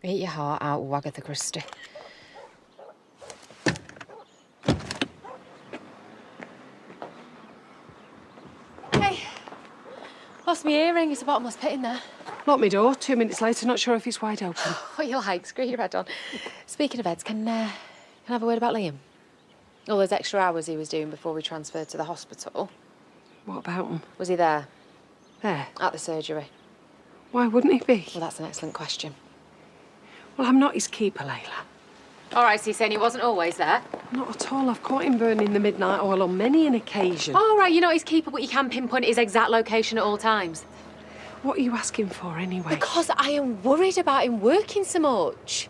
Eat your heart out, Wagatha Christie. Hey, lost my earring. It's a bottomless pit in there. Locked my door. 2 minutes later, not sure if it's wide open. What you like? Screw your head on. Speaking of heads, can I have a word about Liam? All those extra hours he was doing before we transferred to the hospital. What about him? Was he there? There? At the surgery? Why wouldn't he be? Well, that's an excellent question. Well, I'm not his keeper, Leyla. All right, so you're saying he wasn't always there? Not at all. I've caught him burning the midnight oil on many an occasion. All right, you're not his keeper, but you can pinpoint his exact location at all times. What are you asking for, anyway? Because I am worried about him working so much.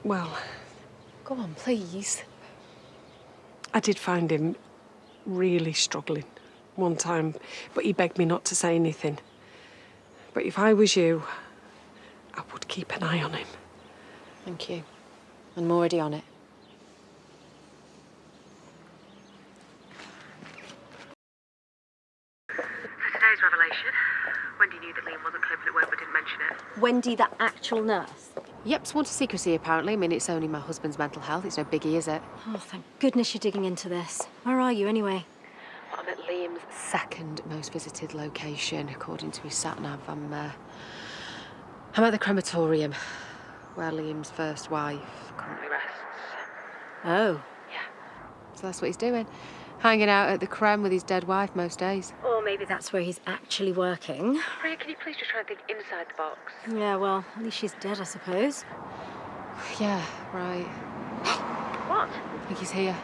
Well... Go on, please. I did find him really struggling one time, but he begged me not to say anything. But if I was you, I would keep an eye on him. Thank you. I'm already on it. So today's revelation. Wendy knew that Liam wasn't coping at work but didn't mention it. Wendy, that actual nurse? Yep, sworn to secrecy, apparently. I mean, it's only my husband's mental health. It's no biggie, is it? Oh, thank goodness you're digging into this. Where are you, anyway? Well, I'm at Liam's second most visited location, according to his sat-nav. I'm at the crematorium, where Liam's first wife currently rests. Oh. Yeah. So that's what he's doing. Hanging out at the creme with his dead wife most days. Or maybe that's where he's actually working. Freya, can you please just try and think inside the box? Yeah, well, at least she's dead, I suppose. Yeah, right. What? I think he's here.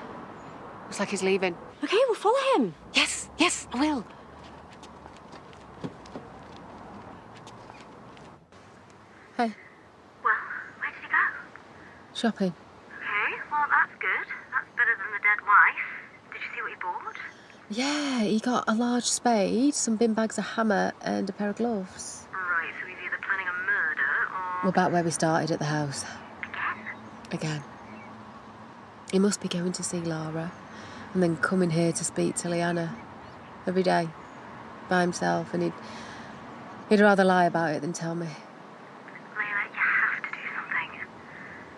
Looks like he's leaving. Okay, we'll follow him. Yes, yes, I will. Hey. Well, where did he go? Shopping. Okay, well, that's good. That's better than the dead wife. Did you see what he bought? Yeah, he got a large spade, some bin bags, a hammer, and a pair of gloves. Right, so he's either planning a murder or... We're back where we started at the house. Again. He must be going to see Lara and then coming here to speak to Leanna every day by himself, and he'd rather lie about it than tell me. Leyla, you have to do something.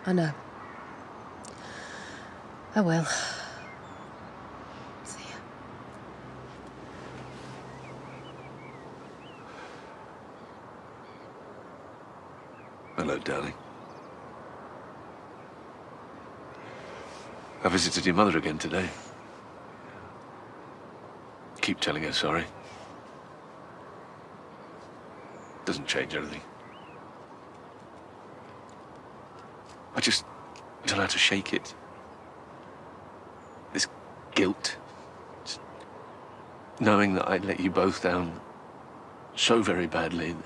I know. I will. See ya. Hello, darling. I visited your mother again today. Keep telling her sorry. Doesn't change anything. I just don't know how to shake it. This guilt. Just knowing that I let you both down so very badly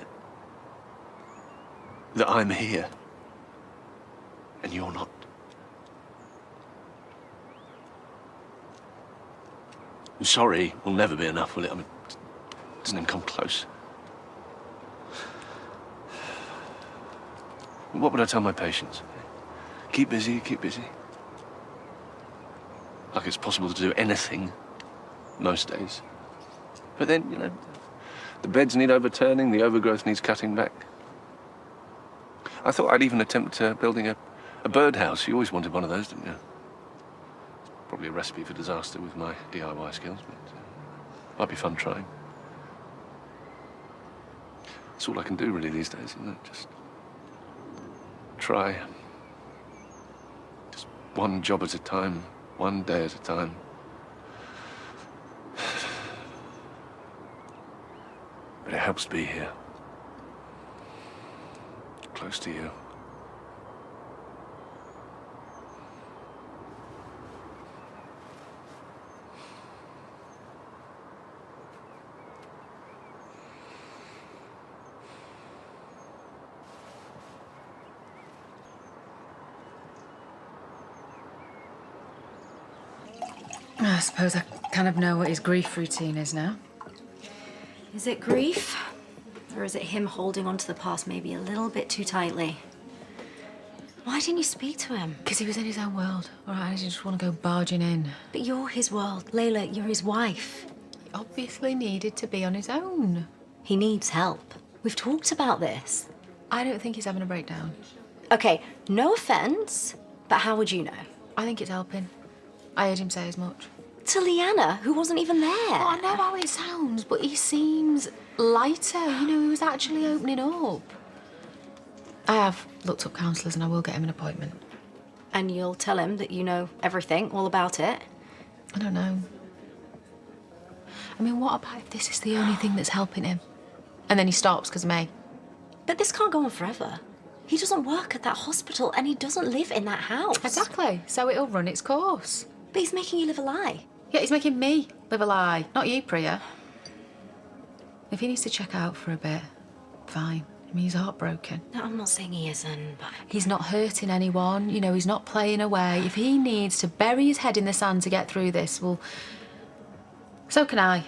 that I'm here and you're not. Sorry will never be enough, will it? I mean, it doesn't even come close. What would I tell my patients? Keep busy, keep busy. Like it's possible to do anything most days. But then, you know, the beds need overturning, the overgrowth needs cutting back. I thought I'd even attempt building a birdhouse. You always wanted one of those, didn't you? Probably a recipe for disaster with my DIY skills, but might be fun trying. That's all I can do really these days, isn't it? Just try. Just one job at a time, one day at a time. But it helps to be here. Close to you. I suppose I kind of know what his grief routine is now. Is it grief? Or is it him holding on to the past maybe a little bit too tightly? Why didn't you speak to him? Because he was in his own world. All right, I just want to go barging in. But you're his world. Leyla, you're his wife. He obviously needed to be on his own. He needs help. We've talked about this. I don't think he's having a breakdown. Okay, no offence, but how would you know? I think it's helping. I heard him say as much. To Leanna, who wasn't even there. Well, I know how it sounds, but he seems lighter. You know, he was actually opening up. I have looked up counsellors and I will get him an appointment. And you'll tell him that you know everything, all about it? I don't know. I mean, what about if this is the only thing that's helping him? And then he stops because of me. But this can't go on forever. He doesn't work at that hospital and he doesn't live in that house. Exactly. So it'll run its course. But he's making you live a lie. Yeah, he's making me live a lie. Not you, Priya. If he needs to check out for a bit, fine. I mean, he's heartbroken. No, I'm not saying he isn't, but... He's not hurting anyone. You know, he's not playing away. If he needs to bury his head in the sand to get through this, well, so can I.